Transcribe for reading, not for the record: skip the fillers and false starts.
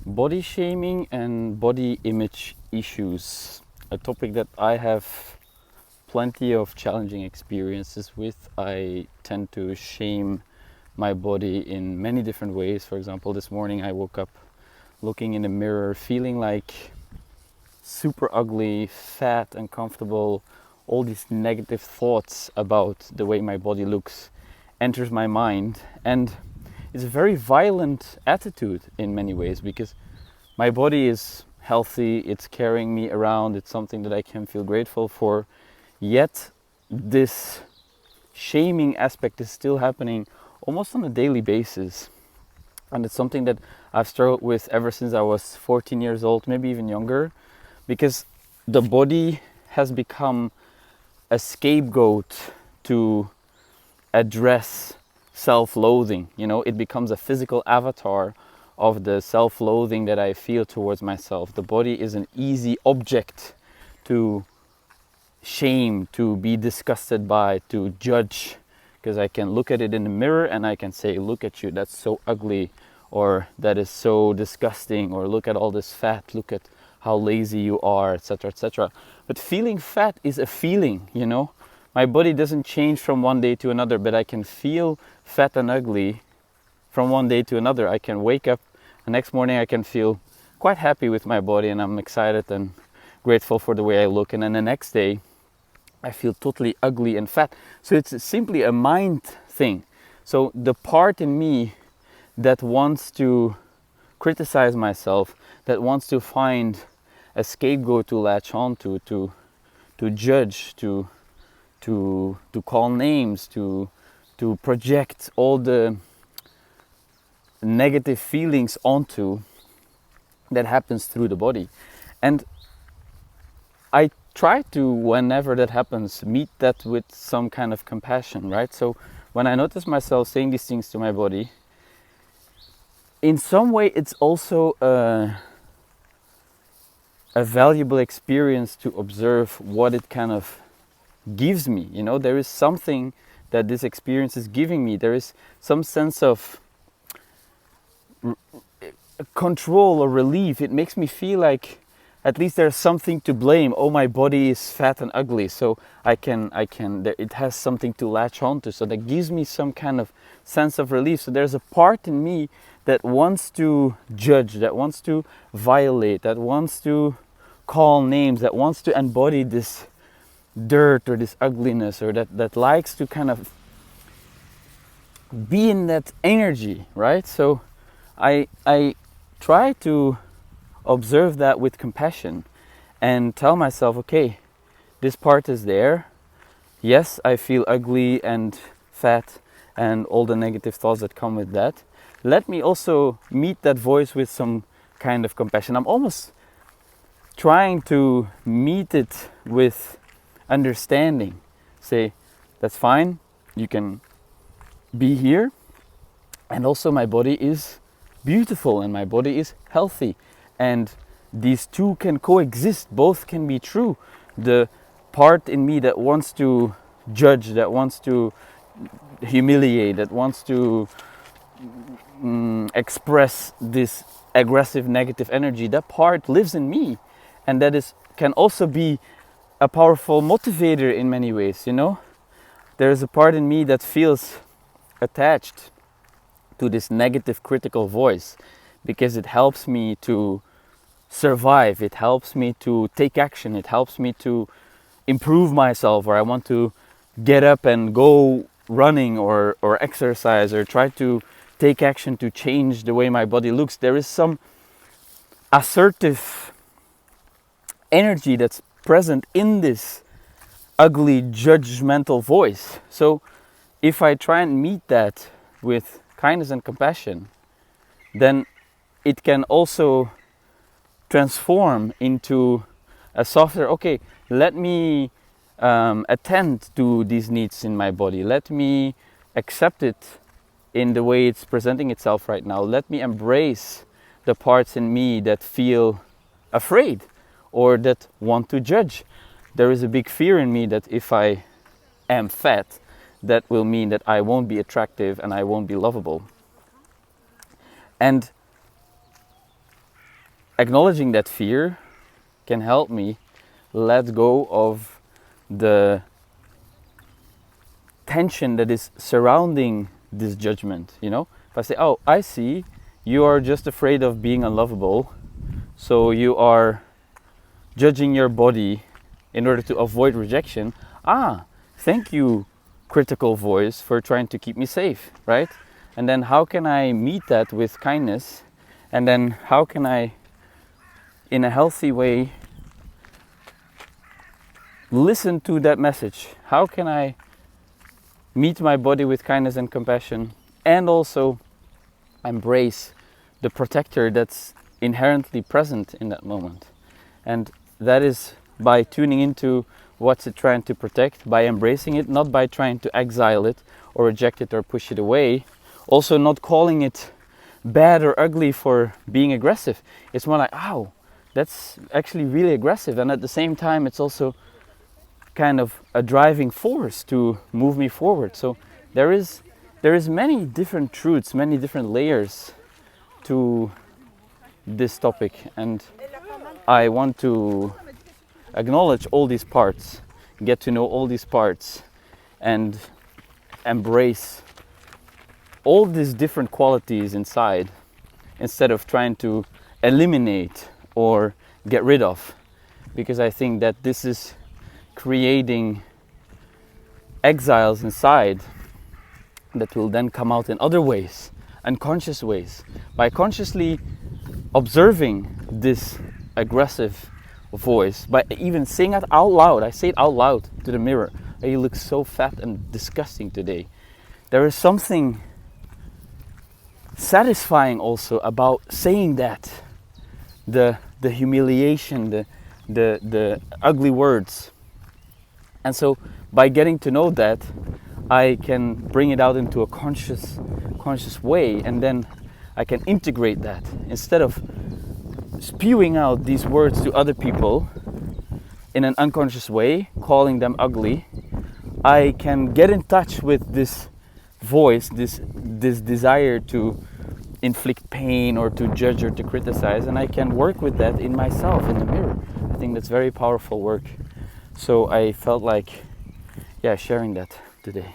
Body shaming and body image issues, a topic that I have plenty of challenging experiences with. I tend to shame my body in many different ways. For example, this morning I woke up looking in the mirror, feeling like super ugly, fat, uncomfortable. All these negative thoughts about the way my body looks enters my mind, and it's a very violent attitude in many ways, because my body is healthy, it's carrying me around, it's something that I can feel grateful for, yet this shaming aspect is still happening almost on a daily basis. And it's something that I've struggled with ever since I was 14 years old, maybe even younger, because the body has become a scapegoat to address self-loathing. You know, it becomes a physical avatar of the self-loathing that I feel towards myself. The body is an easy object to shame, to be disgusted by, to judge, because I can look at it in the mirror and I can say, look at you, that's so ugly, or that is so disgusting, or look at all this fat, look at how lazy you are, etc., etc. But feeling fat is a feeling, you know. My body doesn't change from one day to another, but I can feel fat and ugly from one day to another. I can wake up the next morning, I can feel quite happy with my body and I'm excited and grateful for the way I look, and then the next day I feel totally ugly and fat. So it's simply a mind thing. So the part in me that wants to criticize myself, that wants to find a scapegoat to latch on to judge, to call names, to project all the negative feelings onto, that happens through the body. And I try to, whenever that happens, meet that with some kind of compassion, right? So when I notice myself saying these things to my body, in some way it's also a valuable experience to observe what it kind of gives me. You know, there is something that this experience is giving me. There is some sense of control or relief. It makes me feel like at least there's something to blame. Oh, my body is fat and ugly, so it has something to latch onto. So that gives me some kind of sense of relief. So there's a part in me that wants to judge, that wants to violate, that wants to call names, that wants to embody this dirt or this ugliness, or that likes to kind of be in that energy, right? So I try to observe that with compassion and tell myself, okay, this part is there. Yes, I feel ugly and fat and all the negative thoughts that come with that. Let me also meet that voice with some kind of compassion. I'm almost trying to meet it with understanding. Say, that's fine, you can be here, and also my body is beautiful and my body is healthy, and these two can coexist. Both can be true. The part in me that wants to judge, that wants to humiliate, that wants to express this aggressive negative energy, that part lives in me, and that can also be a powerful motivator in many ways. You know, there's a part in me that feels attached to this negative critical voice because it helps me to survive, it helps me to take action, it helps me to improve myself, or I want to get up and go running or exercise or try to take action to change the way my body looks. There is some assertive energy that's present in this ugly judgmental voice. So if I try and meet that with kindness and compassion, then it can also transform into a softer, okay, let me attend to these needs in my body. Let me accept it in the way it's presenting itself right now. Let me embrace the parts in me that feel afraid or that want to judge. There is a big fear in me that if I am fat, that will mean that I won't be attractive and I won't be lovable. And acknowledging that fear can help me let go of the tension that is surrounding this judgment. If I say, oh, I see you are just afraid of being unlovable, so you are judging your body in order to avoid rejection. Thank you, critical voice, for trying to keep me safe, right? And then how can I meet that with kindness? And then how can I, in a healthy way, listen to that message? How can I meet my body with kindness and compassion, and also embrace the protector that's inherently present in that moment? And that is by tuning into what's it trying to protect, by embracing it, not by trying to exile it or reject it or push it away. Also not calling it bad or ugly for being aggressive. It's more like, oh, that's actually really aggressive. And at the same time, it's also kind of a driving force to move me forward. So there is many different truths, many different layers to this topic, and I want to acknowledge all these parts, get to know all these parts, and embrace all these different qualities inside, instead of trying to eliminate or get rid of, because I think that this is creating exiles inside that will then come out in other ways, unconscious ways. By consciously observing this aggressive voice, by even saying it out loud, I say it out loud to the mirror, "Hey, you look so fat and disgusting today." There is something satisfying also about saying that, the humiliation, the ugly words. And so by getting to know that, I can bring it out into a conscious way, and then I can integrate that. Instead of spewing out these words to other people in an unconscious way, calling them ugly, I can get in touch with this voice, this desire to inflict pain or to judge or to criticize, and I can work with that in myself, in the mirror. I think that's very powerful work. So I felt like, sharing that today.